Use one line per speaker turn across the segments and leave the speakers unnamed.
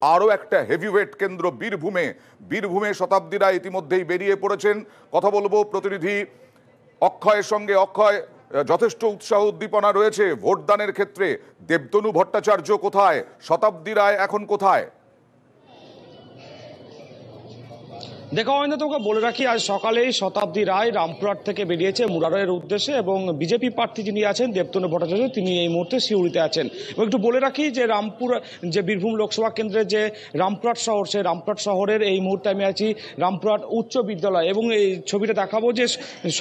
আরও একটা হেভিওয়েট কেন্দ্র বীরভূমে শতাব্দী রায় ইতিমধ্যেই বেরিয়ে পড়েছেন। কথা বলবো প্রতিনিধি অক্ষয়ের সঙ্গে। অক্ষয়, যথেষ্ট উৎসাহ উদ্দীপনা রয়েছে ভোটদানের ক্ষেত্রে। দেবতনু ভট্টাচার্য কোথায়? শতাব্দী রায় এখন কোথায়?
দেখো অয়না, তোমাকে বলে রাখি, আজ সকালেই শতাব্দী রায় রামপুরহাট থেকে বেরিয়েছে মুরারের উদ্দেশ্যে, এবং বিজেপি প্রার্থী যিনি আছেন দেবতনু ভট্টাচার্য তিনি এই মুহূর্তে সিউড়িতে আছেন। এবং একটু বলে রাখি যে যে বীরভূম লোকসভা কেন্দ্রের যে রামপুরহাট শহর, সেই রামপুরহাট শহরের এই মুহূর্তে আমি আছি রামপুরহাট উচ্চ বিদ্যালয়। এবং এই ছবিটা দেখাবো যে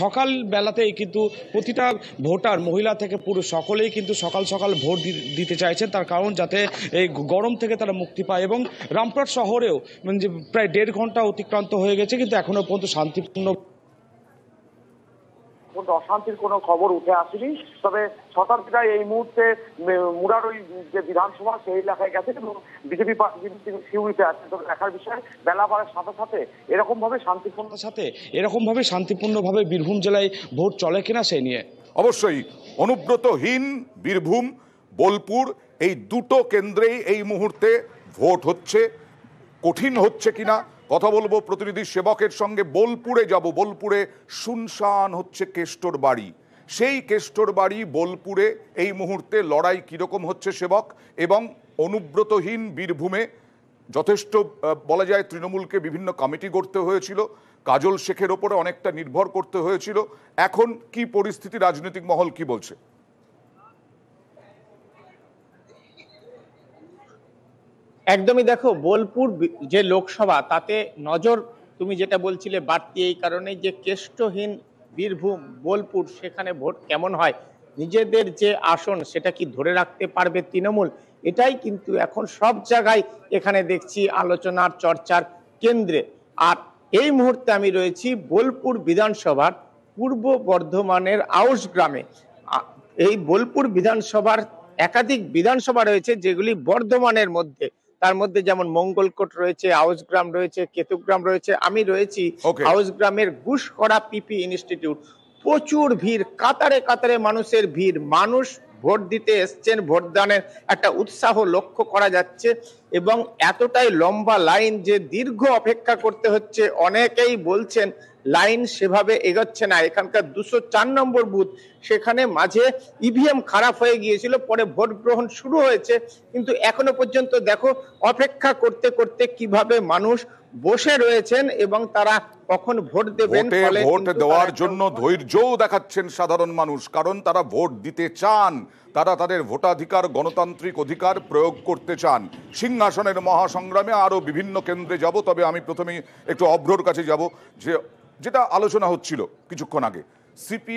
সকাল বেলাতেই কিন্তু প্রতিটা ভোটার, মহিলা থেকে পুরুষ, সকলেই কিন্তু সকাল সকাল ভোট দিতে চাইছেন, তার কারণ যাতে এই গরম থেকে তারা মুক্তি পায়। এবং রামপুরহাট শহরেও যে প্রায় 1.5 ঘন্টা অতিক্রান্ত হয়ে গেছে, কিন্তু এখনো পর্যন্ত শান্তিপূর্ণ
অশান্তির কোনো খবর উঠে আসেনি। তবে শতাব্দী রায় এই মুহূর্তে মুরারই যে বিধানসভা সেই এলাকায় গেছে এবং বিজেপি সিউড়িতে আছে। তবে দেখার বিষয়, বেলা বাড়ার সাথে সাথে
এরকমভাবে শান্তিপূর্ণভাবে বীরভূম জেলায় ভোট চলে কিনা সে নিয়ে
অবশ্যই অনুব্রতহীন বীরভূম বোলপুর, এই দুটো কেন্দ্রেই এই মুহূর্তে ভোট হচ্ছে। কঠিন হচ্ছে কিনা কথা বলবো প্রতিনিধি সেবকের সঙ্গে। বোলপুরে যাব। বোলপুরে শুনশান হচ্ছে কেষ্টর বাড়ি। সেই কেষ্টর বাড়ি বোলপুরে এই মুহূর্তে লড়াই কিরকম হচ্ছে সেবক। এবং অনুব্রতহীন বীরভূমে যথেষ্ট বলা যায় তৃণমূলকে বিভিন্ন কমিটি করতে হয়েছিল, কাজল শেখের ওপরে অনেকটা নির্ভর করতে হয়েছিল। এখন কি পরিস্থিতি, রাজনৈতিক মহল কি বলছে?
একদমই, দেখো বোলপুর যে লোকসভা তাতে নজর তুমি যেটা বলছিলে বাড়তি এই কারণে যে কেষ্টহীন বীরভূম বোলপুর, সেখানে ভোট কেমন হয়, নিজেদের যে আসন সেটা কি ধরে রাখতে পারবে তৃণমূল, এটাই কিন্তু এখন সব জায়গায় এখানে দেখছি আলোচনার চর্চার কেন্দ্রে। আর এই মুহূর্তে আমি রয়েছি বোলপুর বিধানসভার পূর্ব বর্ধমানের আউশ গ্রামে। এই বোলপুর বিধানসভার একাধিক বিধানসভা রয়েছে যেগুলি বর্ধমানের মধ্যে, তার মধ্যে যেমন মঙ্গলকোট রয়েছে, আউশগ্রাম রয়েছে, কেতুগ্রাম রয়েছে। আমি রয়েছি আউশগ্রামের গুসকরা পিপি ইনস্টিটিউট। প্রচুর ভিড়, কাতারে কাতারে মানুষের ভিড়, মানুষ ভোট দিতে এসছেন, ভোটদানের একটা উৎসাহ লক্ষ্য করা যাচ্ছে। এবং এতটাই লম্বা লাইন যে দীর্ঘ অপেক্ষা করতে হচ্ছে। অনেকেই বলছেন লাইন সেভাবে এগোচ্ছে না। এখানকার 204 নম্বর বুথ, সেখানে মাঝে ইভিএম খারাপ হয়ে গিয়েছিল, পরে ভোট গ্রহণ শুরু হয়েছে, কিন্তু এখনো পর্যন্ত দেখো অপেক্ষা করতে করতে কিভাবে মানুষ বসে রয়েছেন এবং তারা কখন ভোট দেবেন।
ভোট দেওয়ার জন্য ধৈর্যও দেখাচ্ছেন সাধারণ মানুষ, কারণ তারা ভোট দিতে চান, তারা তাদের ভোটাধিকার, গণতান্ত্রিক অধিকার প্রয়োগ করতে চান। সিংহাসনের মহাসংগ্রামে আরো বিভিন্ন কেন্দ্রে যাব, তবে আমি প্রথমেই একটু অভ্রর কাছে যাব, যেটা আলোচনা হচ্ছিল কিছুক্ষণ আগে। সিপি